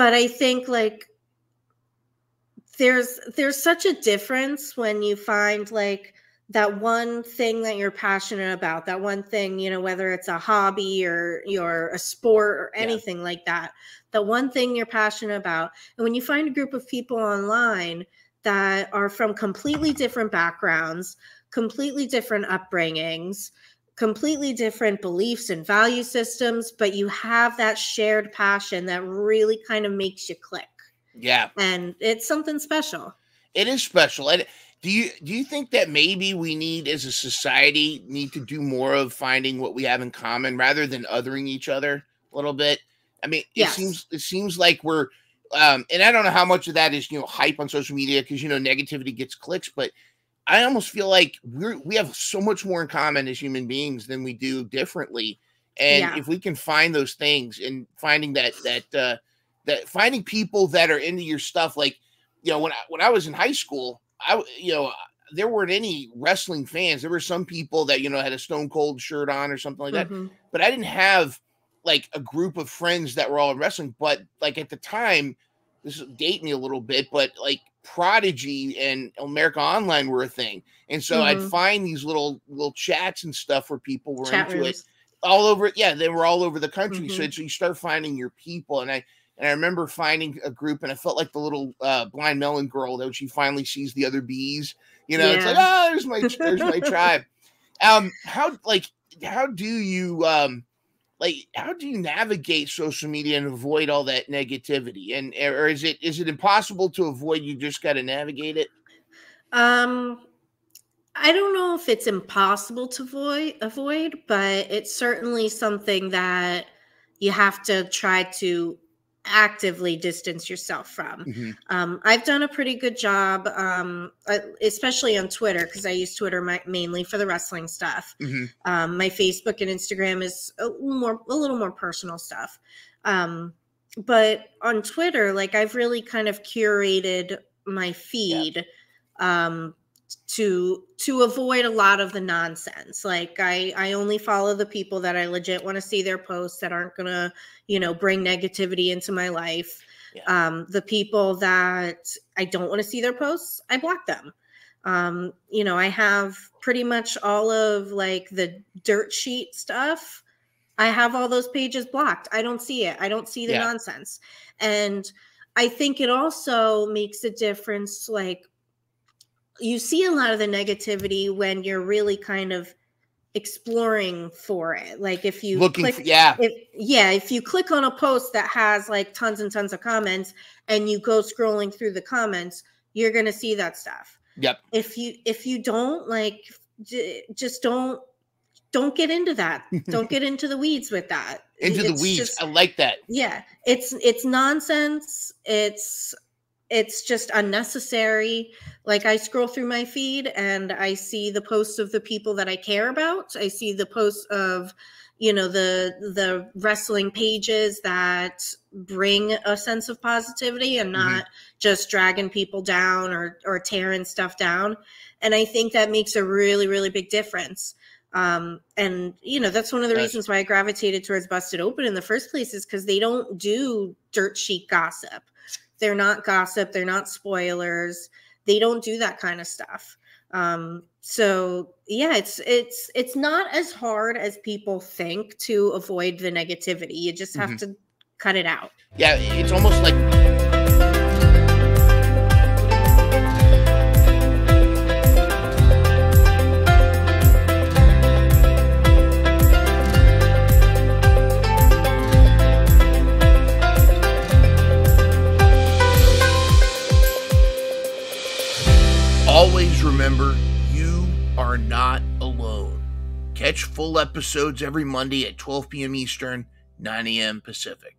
but I think like there's such a difference when you find like that one thing that you're passionate about, that one thing, you know, whether it's a hobby or you're a sport or anything like that, the one thing you're passionate about. And when you find a group of people online that are from completely different backgrounds, completely different upbringings, completely different beliefs and value systems, but you have that shared passion that really kind of makes you click. Yeah. And it's something special. It is special. And do you think that maybe we need, as a society, need to do more of finding what we have in common rather than othering each other a little bit? I mean, it seems like we're and I don't know how much of that is, you know, hype on social media because, you know, negativity gets clicks, but I almost feel like we have so much more in common as human beings than we do differently. And if we can find those things and finding that finding people that are into your stuff, like, you know, when I was in high school, there weren't any wrestling fans. There were some people that, you know, had a Stone Cold shirt on or something like that, but I didn't have like a group of friends that were all in wrestling. But like at the time, this will date me a little bit, but like Prodigy and America Online were a thing. And so I'd find these little chats and stuff where people were into it all over. Yeah, they were all over the country. So you start finding your people. And I remember finding a group, and I felt like the little blind melon girl that when she finally sees the other bees, you know, it's like, oh, there's my tribe. How do you navigate social media and avoid all that negativity? And or is it impossible to avoid? You just got to navigate it. I don't know if it's impossible to avoid, but it's certainly something that you have to try to actively distance yourself from. I've done a pretty good job, especially on Twitter, because I use Twitter mainly for the wrestling stuff. My Facebook and Instagram is a little more personal stuff. But on Twitter, like I've really kind of curated my feed to avoid a lot of the nonsense. Like I only follow the people that I legit want to see their posts, that aren't gonna, you know, bring negativity into my life. The people that I don't want to see their posts, I block them. You know, I have pretty much all of like the dirt sheet stuff. I have all those pages blocked. I don't see it. I don't see the nonsense. And I think it also makes a difference. Like, you see a lot of the negativity when you're really kind of exploring for it. Like if you if you click on a post that has like tons and tons of comments and you go scrolling through the comments, you're going to see that stuff. If you don't, like, just don't get into that. Don't get into the weeds with that. The weeds. I like that. Yeah. It's nonsense. It's just unnecessary. Like I scroll through my feed and I see the posts of the people that I care about. I see the posts of, you know, the wrestling pages that bring a sense of positivity and not just dragging people down or tearing stuff down. And I think that makes a really, really big difference. And, you know, that's one of the reasons why I gravitated towards Busted Open in the first place, is because they don't do dirt sheet gossip. They're not gossip. They're not spoilers. They don't do that kind of stuff. So yeah, it's not as hard as people think to avoid the negativity. You just have to cut it out. Yeah. It's almost like, always remember, you are not alone. Catch full episodes every Monday at 12 p.m. Eastern, 9 a.m. Pacific.